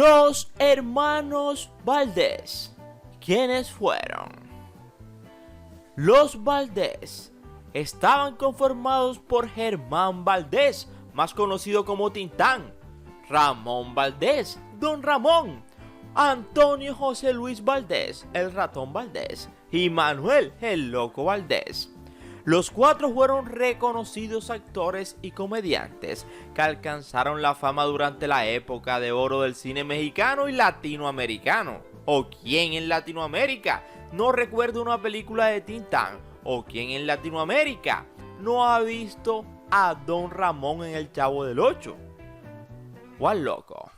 Los hermanos Valdés. ¿Quiénes fueron? Los Valdés estaban conformados por Germán Valdés, más conocido como Tintán, Ramón Valdés, Don Ramón, Antonio José Luis Valdés, el Ratón Valdés, y Manuel, el Loco Valdés. Los cuatro fueron reconocidos actores y comediantes que alcanzaron la fama durante la época de oro del cine mexicano y latinoamericano. ¿O quién en Latinoamérica no recuerda una película de Tintán? ¿O quién en Latinoamérica no ha visto a Don Ramón en El Chavo del Ocho? ¿Cuál loco?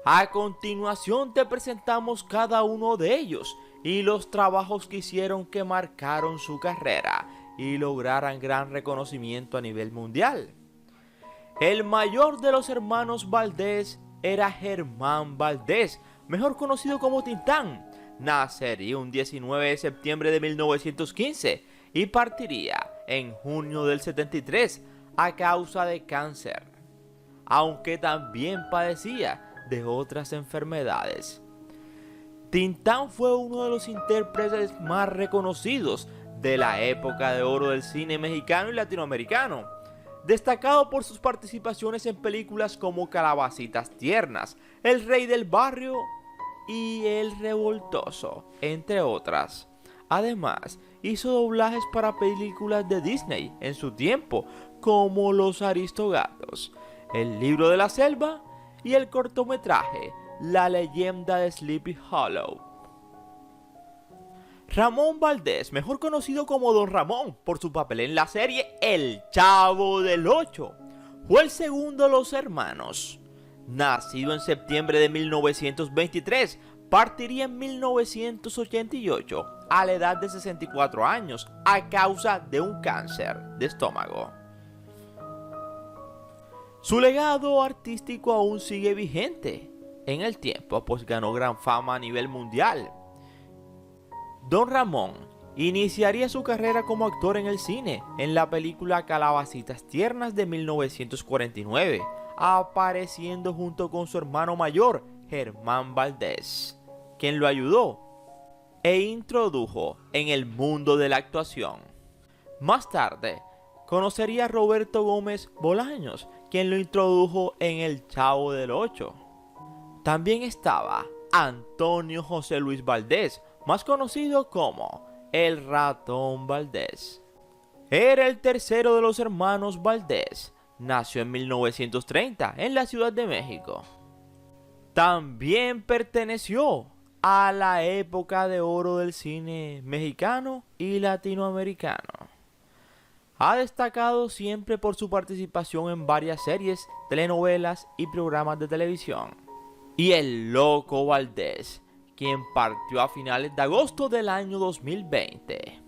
A continuación te presentamos cada uno de ellos y los trabajos que hicieron que marcaron su carrera y lograran gran reconocimiento a nivel mundial. El mayor de los hermanos Valdés era Germán Valdés, mejor conocido como Tintán. Nacería un 19 de septiembre de 1915 y partiría en junio del 73 a causa de cáncer, aunque también padecía de otras enfermedades. Tintán fue uno de los intérpretes más reconocidos de la época de oro del cine mexicano y latinoamericano, destacado por sus participaciones en películas como Calabacitas Tiernas, El Rey del Barrio y El Revoltoso, entre otras. Además, hizo doblajes para películas de Disney en su tiempo, como Los Aristogatos, El Libro de la Selva y el cortometraje La Leyenda de Sleepy Hollow. Ramón Valdés, mejor conocido como Don Ramón por su papel en la serie El Chavo del Ocho, fue el segundo de los hermanos. Nacido en septiembre de 1923, partiría en 1988 a la edad de 64 años a causa de un cáncer de estómago. Su legado artístico aún sigue vigente en el tiempo, pues ganó gran fama a nivel mundial. Don Ramón iniciaría su carrera como actor en el cine en la película Calabacitas Tiernas de 1949, apareciendo junto con su hermano mayor, Germán Valdés, quien lo ayudó e introdujo en el mundo de la actuación. Más tarde, conocería a Roberto Gómez Bolaños, quien lo introdujo en El Chavo del Ocho. También estaba Antonio José Luis Valdés, más conocido como el Ratón Valdés. Era el tercero de los hermanos Valdés. Nació en 1930 en la Ciudad de México. También perteneció a la época de oro del cine mexicano y latinoamericano. Ha destacado siempre por su participación en varias series, telenovelas y programas de televisión. Y el Loco Valdés, quien partió a finales de agosto del año 2020.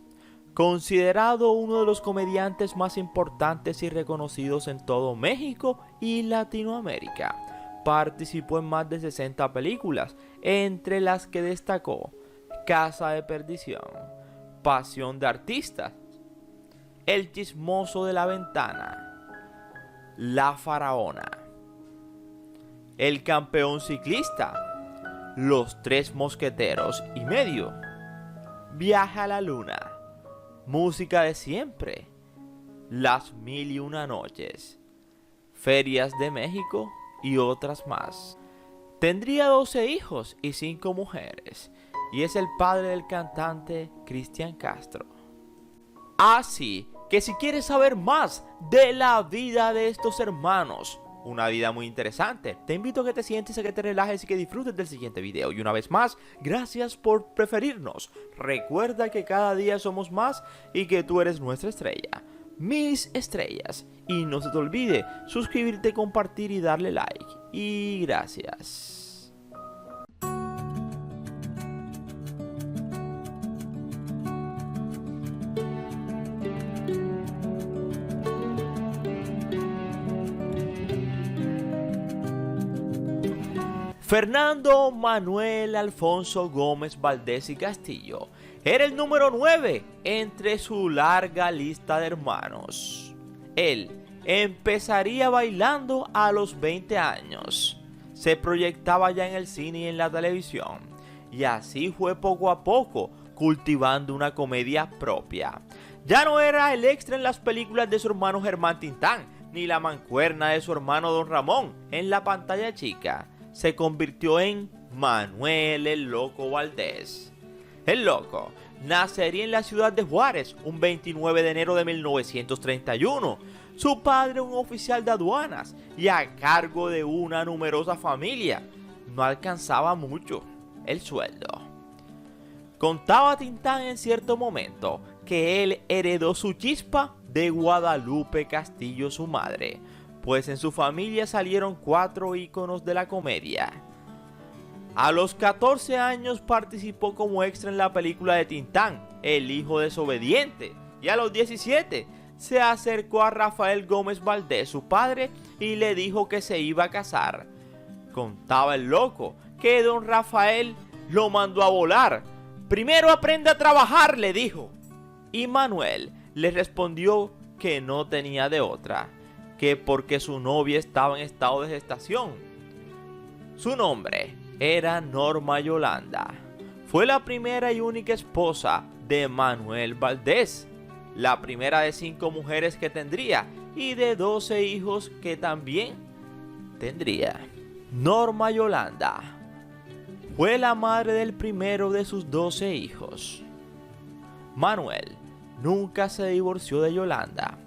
Considerado uno de los comediantes más importantes y reconocidos en todo México y Latinoamérica, participó en más de 60 películas, entre las que destacó Casa de Perdición, Pasión de Artistas, El Chismoso de la Ventana, La Faraona, El Campeón Ciclista, Los Tres Mosqueteros y Medio, Viaje a la Luna, Música de Siempre, Las Mil y Una Noches, Ferias de México y otras más. Tendría 12 hijos y 5 mujeres, y es el padre del cantante Cristian Castro. Así que si quieres saber más de la vida de estos hermanos, una vida muy interesante, te invito a que te sientes, a que te relajes y que disfrutes del siguiente video. Y una vez más, gracias por preferirnos. Recuerda que cada día somos más y que tú eres nuestra estrella, mis estrellas. Y no se te olvide suscribirte, compartir y darle like. Y gracias. Fernando Manuel Alfonso Gómez Valdés y Castillo era el número 9 entre su larga lista de hermanos. Él empezaría bailando a los 20 años. se proyectaba ya en el cine y en la televisión, y así fue poco a poco cultivando una comedia propia. Ya no era el extra en las películas de su hermano Germán Tintán, ni la mancuerna de su hermano Don Ramón en la pantalla chica. Se convirtió en Manuel el Loco Valdés. El Loco nacería en la ciudad de Juárez un 29 de enero de 1931. Su padre, un oficial de aduanas y a cargo de una numerosa familia, no alcanzaba mucho el sueldo. Contaba Tintán en cierto momento que él heredó su chispa de Guadalupe Castillo, su madre, pues en su familia salieron 4 íconos de la comedia. A los 14 años participó como extra en la película de Tintán, El hijo desobediente, y a los 17 se acercó a Rafael Gómez Valdés, su padre, y le dijo que se iba a casar. Contaba el Loco que don Rafael lo mandó a volar. Primero aprende a trabajar, le dijo. Y Manuel le respondió que no tenía de otra, que porque su novia estaba en estado de gestación. Su nombre era Norma Yolanda. Fue la primera y única esposa de Manuel Valdés, la primera de 5 mujeres que tendría y de 12 hijos que también tendría. Norma Yolanda fue la madre del primero de sus 12 hijos. Manuel nunca se divorció de Yolanda.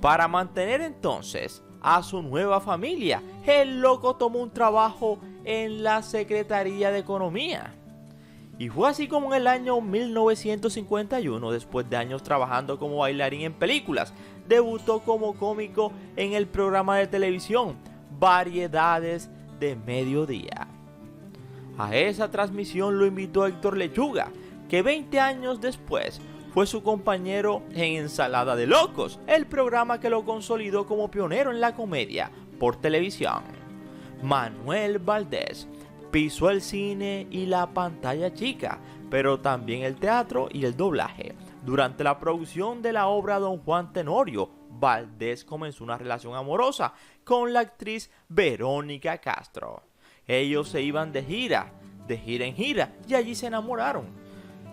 Para mantener entonces a su nueva familia, el Loco tomó un trabajo en la Secretaría de Economía. Y fue así como en el año 1951, después de años trabajando como bailarín en películas, debutó como cómico en el programa de televisión Variedades de Mediodía. A esa transmisión lo invitó Héctor Lechuga, que 20 años después fue su compañero en Ensalada de Locos, el programa que lo consolidó como pionero en la comedia por televisión. Manuel Valdés pisó el cine y la pantalla chica, pero también el teatro y el doblaje. Durante la producción de la obra Don Juan Tenorio, Valdés comenzó una relación amorosa con la actriz Verónica Castro. Ellos se iban de gira en gira, y allí se enamoraron.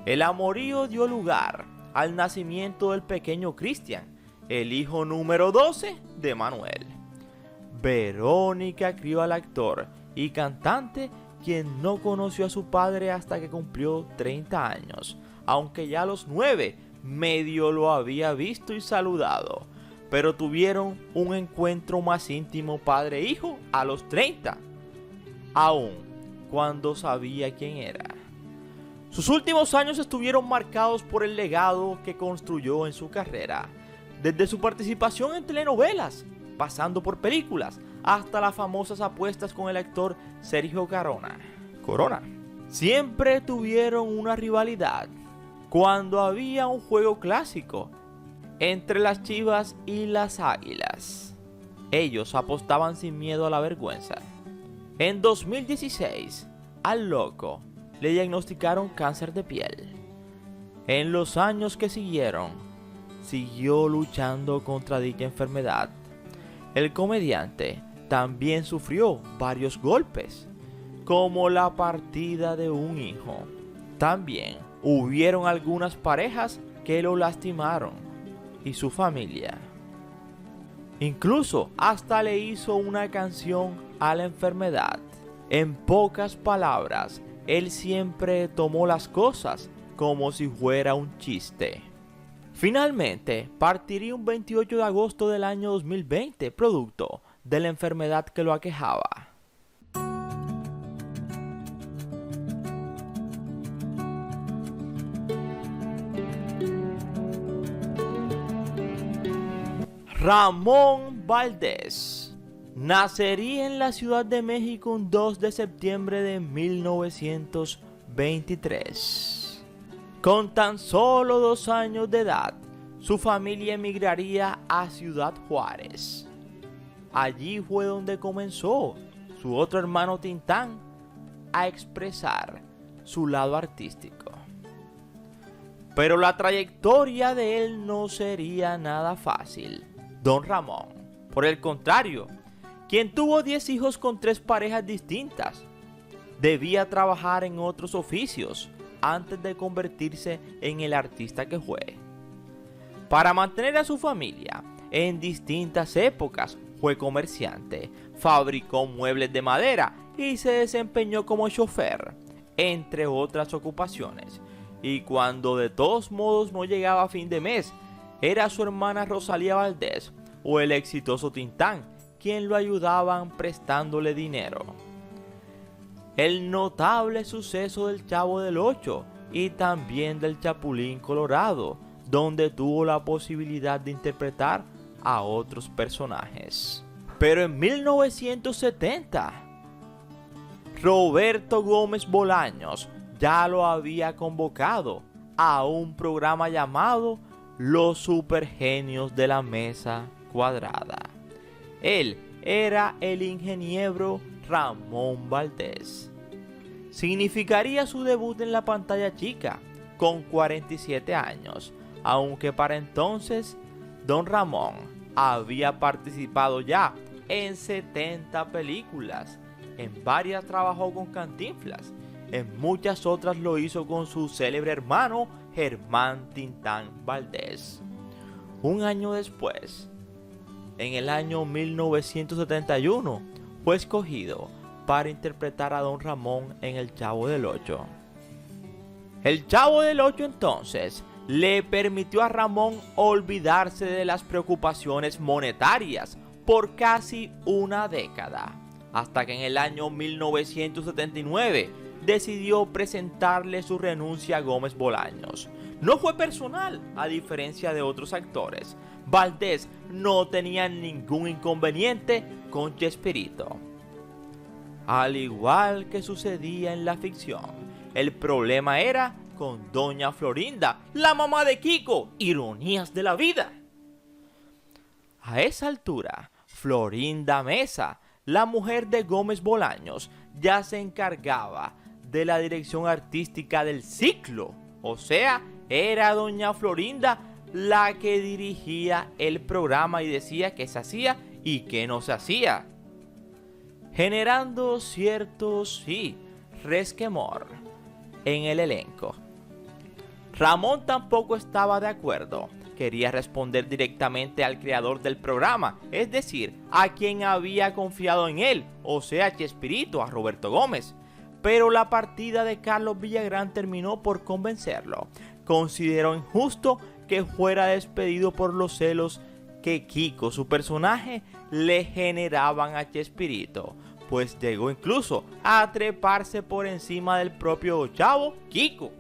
El amorío dio lugar al nacimiento del pequeño Cristian, el hijo número 12 de Manuel. Verónica crió al actor y cantante, quien no conoció a su padre hasta que cumplió 30 años, aunque ya a los 9 medio lo había visto y saludado, pero tuvieron un encuentro más íntimo padre-hijo a los 30, aún cuando sabía quién era. Sus últimos años estuvieron marcados por el legado que construyó en su carrera, desde su participación en telenovelas, pasando por películas, hasta las famosas apuestas con el actor Sergio Corona. Siempre tuvieron una rivalidad cuando había un juego clásico entre las Chivas y las Águilas. Ellos apostaban sin miedo a la vergüenza. En 2016, al Loco le diagnosticaron cáncer de piel. En los años que siguieron, siguió luchando contra dicha enfermedad. El comediante también sufrió varios golpes, como la partida de un hijo. También hubieron algunas parejas que lo lastimaron y su familia. Incluso hasta le hizo una canción a la enfermedad. En pocas palabras, él siempre tomó las cosas como si fuera un chiste. Finalmente, partiría un 28 de agosto del año 2020, producto de la enfermedad que lo aquejaba. Ramón Valdés nacería en la Ciudad de México un 2 de septiembre de 1923. Con tan solo 2 años de edad, su familia emigraría a Ciudad Juárez. Allí fue donde comenzó su otro hermano Tintán a expresar su lado artístico. Pero la trayectoria de él no sería nada fácil. Don Ramón, por el contrario, quien tuvo 10 hijos con 3 parejas distintas. Debía trabajar en otros oficios antes de convertirse en el artista que fue. Para mantener a su familia, en distintas épocas fue comerciante, fabricó muebles de madera y se desempeñó como chofer, entre otras ocupaciones. Y cuando de todos modos no llegaba a fin de mes, era su hermana Rosalía Valdés o el exitoso Tintán quien lo ayudaban prestándole dinero. El notable suceso del Chavo del Ocho y también del Chapulín Colorado, donde tuvo la posibilidad de interpretar a otros personajes. Pero en 1970, Roberto Gómez Bolaños ya lo había convocado a un programa llamado Los Supergenios de la Mesa Cuadrada. Él era el ingeniero Ramón Valdés. Significaría su debut en la pantalla chica con 47 años, aunque para entonces Don Ramón había participado ya en 70 películas. En varias trabajó con Cantinflas, en muchas otras lo hizo con su célebre hermano Germán Tintán Valdés. Un año después, en el año 1971, fue escogido para interpretar a Don Ramón en El Chavo del Ocho. El Chavo del Ocho entonces le permitió a Ramón olvidarse de las preocupaciones monetarias por casi una década, hasta que en el año 1979 decidió presentarle su renuncia a Gómez Bolaños. No fue personal, a diferencia de otros actores. Valdés no tenía ningún inconveniente con Chespirito. Al igual que sucedía en la ficción, el problema era con Doña Florinda, la mamá de Kiko. Ironías de la vida. A esa altura, Florinda Mesa, la mujer de Gómez Bolaños, ya se encargaba de la dirección artística del ciclo. O sea, era Doña Florinda la que dirigía el programa y decía qué se hacía y qué no se hacía, generando cierto, resquemor en el elenco. Ramón tampoco estaba de acuerdo. Quería responder directamente al creador del programa, es decir, a quien había confiado en él, o sea, Chespirito, a Roberto Gómez. Pero la partida de Carlos Villagrán terminó por convencerlo. Consideró injusto que fuera despedido por los celos que Kiko, su personaje, le generaban a Chespirito, pues llegó incluso a treparse por encima del propio Chavo, Kiko.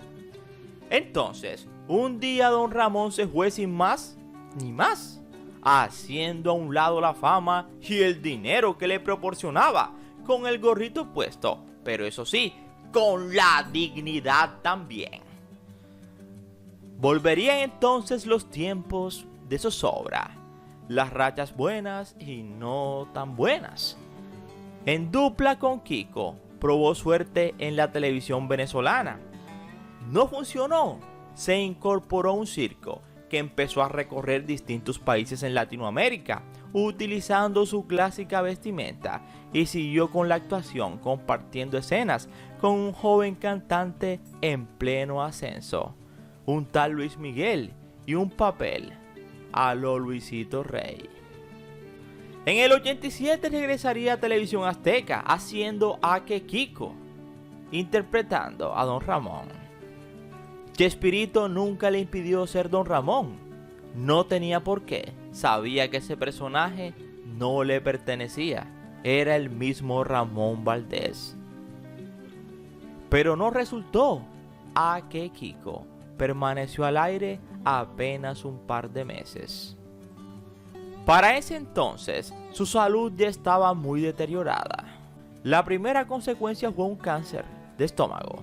Entonces, un día Don Ramón se fue sin más ni más, haciendo a un lado la fama y el dinero que le proporcionaba, con el gorrito puesto, pero eso sí, con la dignidad también. Volverían entonces los tiempos de zozobra, las rachas buenas y no tan buenas. En dupla con Kiko, probó suerte en la televisión venezolana. No funcionó. Se incorporó a un circo que empezó a recorrer distintos países en Latinoamérica, utilizando su clásica vestimenta, y siguió con la actuación, compartiendo escenas con un joven cantante en pleno ascenso, un tal Luis Miguel, y un papel a lo Luisito Rey. En el 87 regresaría a Televisión Azteca haciendo a que Kiko, interpretando a Don Ramón. Chespirito nunca le impidió ser Don Ramón. No tenía por qué. Sabía que ese personaje no le pertenecía. Era el mismo Ramón Valdés. Pero no resultó. A que Kiko permaneció al aire apenas un par de meses. Para ese entonces, su salud ya estaba muy deteriorada. La primera consecuencia fue un cáncer de estómago.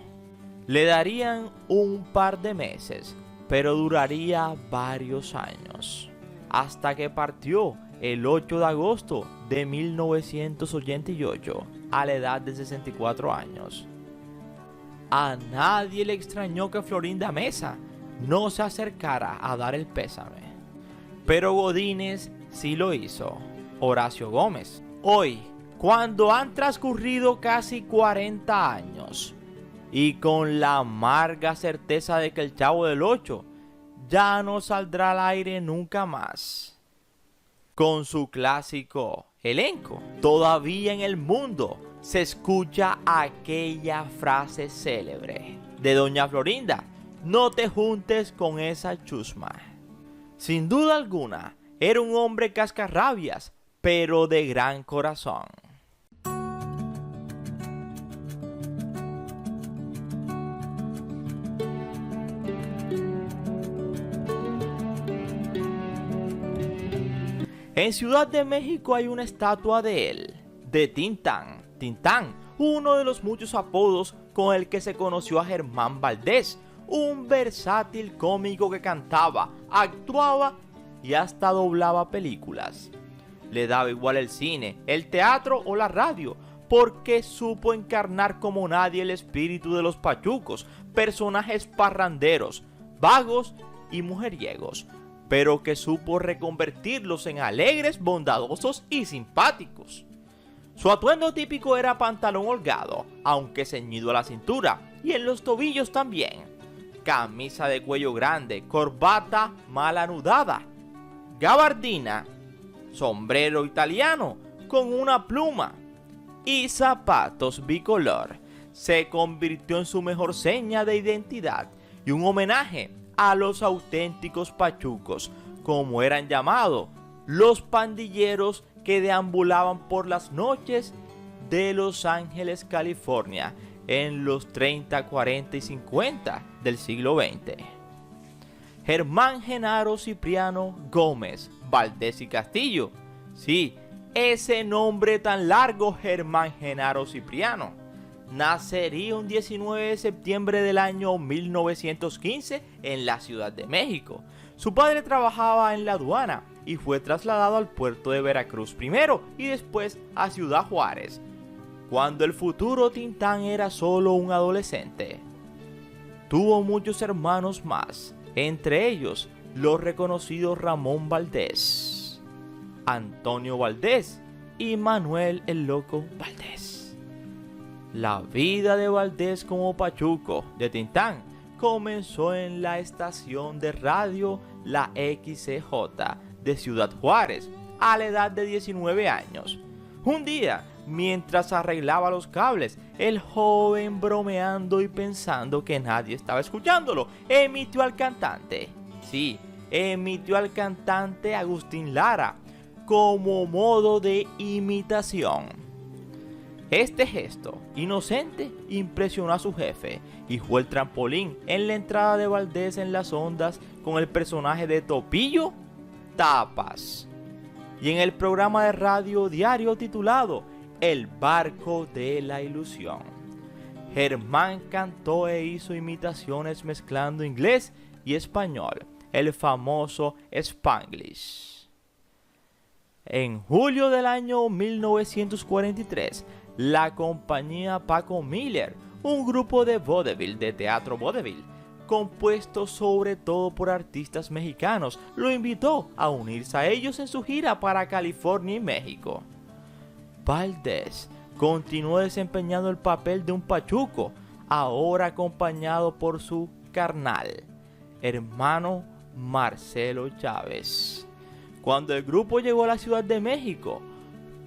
Le darían un par de meses, pero duraría varios años, hasta que partió el 8 de agosto de 1988, a la edad de 64 años. A nadie le extrañó que Florinda Mesa no se acercara a dar el pésame, pero Godínez sí lo hizo. Horacio Gómez, Hoy, cuando han transcurrido casi 40 años, y con la amarga certeza de que el Chavo del Ocho ya no saldrá al aire nunca más, con su clásico elenco, todavía en el mundo se escucha aquella frase célebre de Doña Florinda: no te juntes con esa chusma. Sin duda alguna, era un hombre cascarrabias, pero de gran corazón. En Ciudad de México hay una estatua de él, de Tintán. Tintán, uno de los muchos apodos con el que se conoció a Germán Valdés, un versátil cómico que cantaba, actuaba y hasta doblaba películas. Le daba igual el cine, el teatro o la radio, porque supo encarnar como nadie el espíritu de los pachucos, personajes parranderos, vagos y mujeriegos, pero que supo reconvertirlos en alegres, bondadosos y simpáticos. Su atuendo típico era pantalón holgado, aunque ceñido a la cintura, y en los tobillos también. Camisa de cuello grande, corbata mal anudada, gabardina, sombrero italiano con una pluma y zapatos bicolor. Se convirtió en su mejor seña de identidad y un homenaje a los auténticos pachucos, como eran llamados, los pandilleros que deambulaban por las noches de Los Ángeles, California, en los 30, 40 y 50 del siglo XX. Germán Genaro Cipriano Gómez Valdés y Castillo. Sí, ese nombre tan largo, Germán Genaro Cipriano. Nacería un 19 de septiembre del año 1915 en la Ciudad de México. Su padre trabajaba en la aduana y fue trasladado al puerto de Veracruz primero y después a Ciudad Juárez, cuando el futuro Tintán era solo un adolescente. Tuvo muchos hermanos más, entre ellos los reconocidos Ramón Valdés, Antonio Valdés y Manuel el Loco Valdés. La vida de Valdés como pachuco de Tintán comenzó en la estación de radio La XCJ de Ciudad Juárez a la edad de 19 años. Un día, mientras arreglaba los cables, el joven, bromeando y pensando que nadie estaba escuchándolo, emitió al cantante. Sí, emitió al cantante Agustín Lara como modo de imitación. Este gesto inocente impresionó a su jefe y fue el trampolín en la entrada de Valdés en las ondas con el personaje de Topillo Tapas y en el programa de radio diario titulado El Barco de la Ilusión. Germán cantó e hizo imitaciones mezclando inglés y español, el famoso Spanglish. En julio del año 1943, la compañía Paco Miller, un grupo de vodevil de teatro vodevil, compuesto sobre todo por artistas mexicanos, lo invitó a unirse a ellos en su gira para California y México. Valdés continuó desempeñando el papel de un pachuco, ahora acompañado por su carnal, hermano Marcelo Chávez. Cuando el grupo llegó a la Ciudad de México,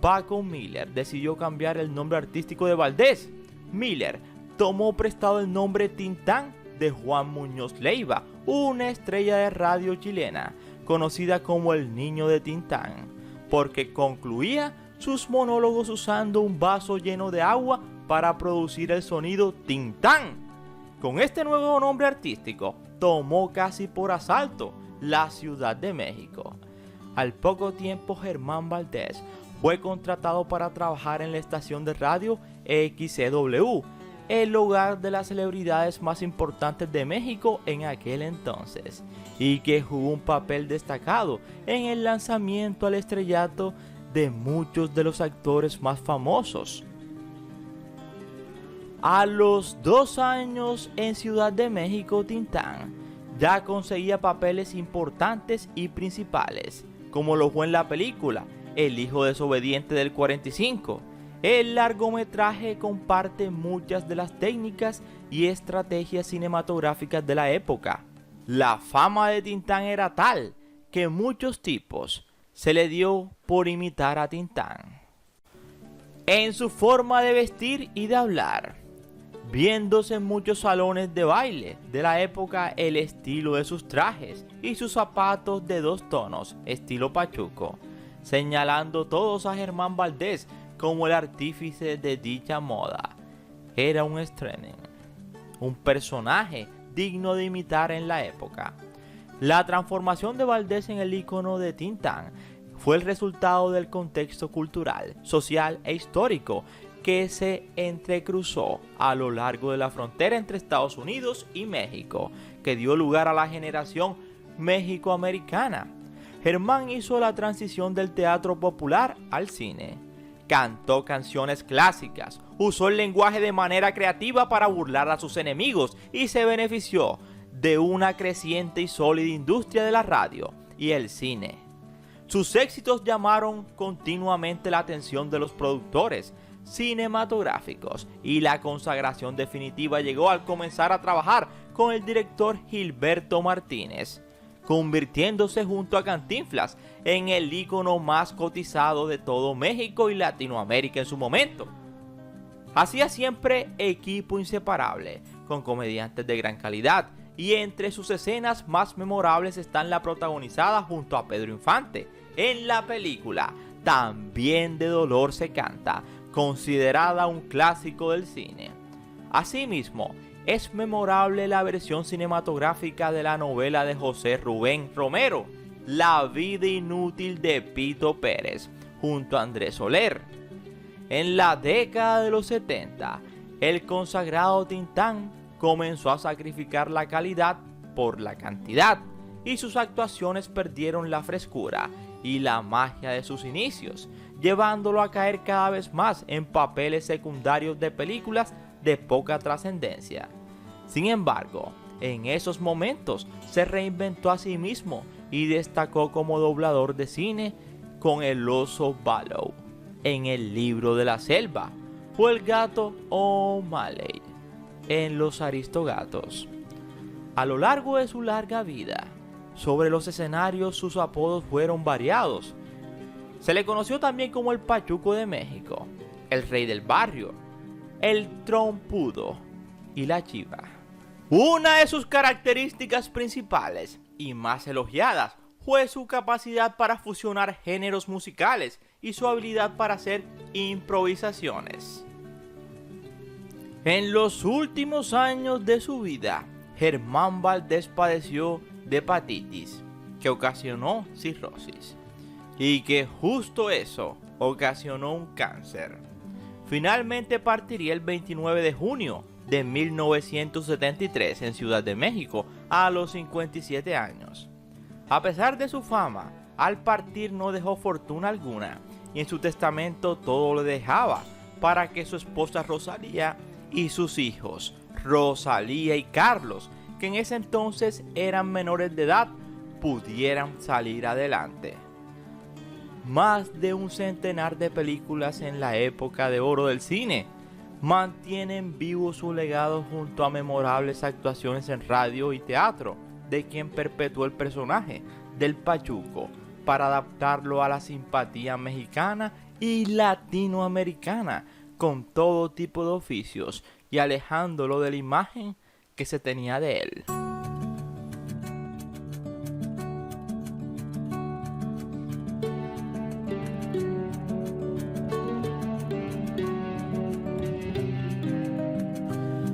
Paco Miller decidió cambiar el nombre artístico de Valdés. Miller tomó prestado el nombre Tintán de Juan Muñoz Leiva, una estrella de radio chilena, conocida como el Niño de Tintán, porque concluía sus monólogos usando un vaso lleno de agua para producir el sonido Tintán. Con este nuevo nombre artístico, tomó casi por asalto la Ciudad de México. Al poco tiempo, Germán Valdés fue contratado para trabajar en la estación de radio XCW, el hogar de las celebridades más importantes de México en aquel entonces, y que jugó un papel destacado en el lanzamiento al estrellato de muchos de los actores más famosos. A los 2 años en Ciudad de México, Tintán ya conseguía papeles importantes y principales, como lo fue en la película El hijo desobediente del 45. El largometraje comparte muchas de las técnicas y estrategias cinematográficas de la época. La fama de Tintán era tal que muchos tipos se le dio por imitar a Tintán en su forma de vestir y de hablar, viéndose en muchos salones de baile de la época el estilo de sus trajes y sus zapatos de 2 tonos, estilo pachuco, señalando todos a Germán Valdés como el artífice de dicha moda. Era un estreno, un personaje digno de imitar en la época. La transformación de Valdés en el ícono de Tintán fue el resultado del contexto cultural, social e histórico que se entrecruzó a lo largo de la frontera entre Estados Unidos y México, que dio lugar a la generación mexicoamericana. Germán hizo la transición del teatro popular al cine. Cantó canciones clásicas, usó el lenguaje de manera creativa para burlar a sus enemigos y se benefició de una creciente y sólida industria de la radio y el cine. Sus éxitos llamaron continuamente la atención de los productores cinematográficos y la consagración definitiva llegó al comenzar a trabajar con el director Gilberto Martínez, convirtiéndose junto a Cantinflas en el ícono más cotizado de todo México y Latinoamérica en su momento. Hacía siempre equipo inseparable, con comediantes de gran calidad, y entre sus escenas más memorables están la protagonizada junto a Pedro Infante en la película También de dolor se canta, considerada un clásico del cine. Asimismo, es memorable la versión cinematográfica de la novela de José Rubén Romero, La vida inútil de Pito Pérez, junto a Andrés Soler. En la década de los 70, el consagrado Tintán comenzó a sacrificar la calidad por la cantidad, y sus actuaciones perdieron la frescura y la magia de sus inicios, llevándolo a caer cada vez más en papeles secundarios de películas de poca trascendencia. Sin embargo, en esos momentos se reinventó a sí mismo y destacó como doblador de cine con El oso Baloo en El libro de la selva o el gato O'Malley en Los Aristogatos. A lo largo de su larga vida, sobre los escenarios sus apodos fueron variados. Se le conoció también como el Pachuco de México, el Rey del Barrio, el Trompudo y la Chiva. Una de sus características principales y más elogiadas fue su capacidad para fusionar géneros musicales y su habilidad para hacer improvisaciones. En los últimos años de su vida, Germán Valdés padeció de hepatitis, que ocasionó cirrosis, y que justo eso ocasionó un cáncer. Finalmente partiría el 29 de junio de 1973 en Ciudad de México a los 57 años. A pesar de su fama, al partir no dejó fortuna alguna y en su testamento todo lo dejaba para que su esposa Rosalía y sus hijos, Rosalía y Carlos, que en ese entonces eran menores de edad, pudieran salir adelante. Más de un centenar de películas en la época de oro del cine mantienen vivo su legado junto a memorables actuaciones en radio y teatro, de quien perpetuó el personaje del Pachuco para adaptarlo a la simpatía mexicana y latinoamericana con todo tipo de oficios y alejándolo de la imagen que se tenía de él.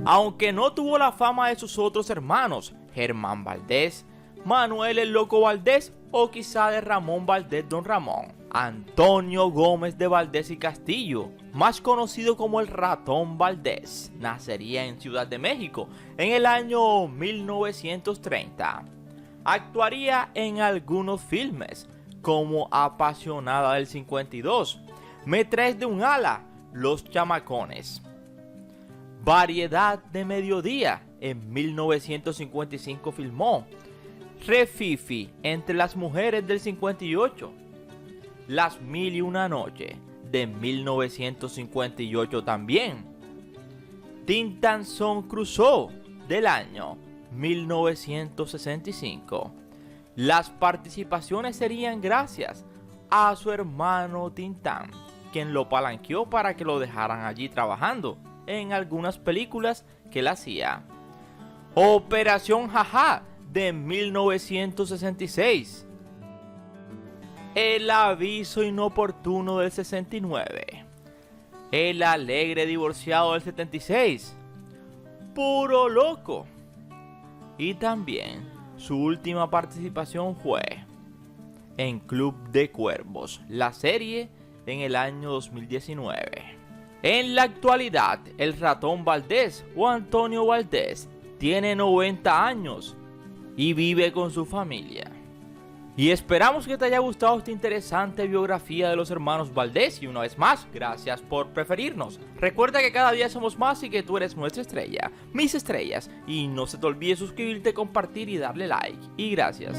Aunque no tuvo la fama de sus otros hermanos, Germán Valdés, Manuel el Loco Valdés o quizá de Ramón Valdés Don Ramón, Antonio Gómez de Valdés y Castillo, más conocido como el Ratón Valdés, nacería en Ciudad de México en el año 1930. Actuaría en algunos filmes como Apasionada del 52, Me traes de un ala, Los Chamacones, Variedad de Mediodía, en 1955 filmó, Refifi, Entre las mujeres del 58, Las Mil y Una Noche de 1958 también. Tintin Crusoe del año 1965. Las participaciones serían gracias a su hermano Tintín, quien lo palanqueó para que lo dejaran allí trabajando en algunas películas que él hacía. Operación Jaja de 1966. El aviso inoportuno del 69. El alegre divorciado del 76. Puro loco. Y también su última participación fue en Club de Cuervos, la serie en el año 2019. En la actualidad, el ratón Valdés o Antonio Valdés tiene 90 años y vive con su familia. Y esperamos que te haya gustado esta interesante biografía de los hermanos Valdés y una vez más, gracias por preferirnos. Recuerda que cada día somos más y que tú eres nuestra estrella, mis estrellas, y no se te olvide suscribirte, compartir y darle like. Y gracias.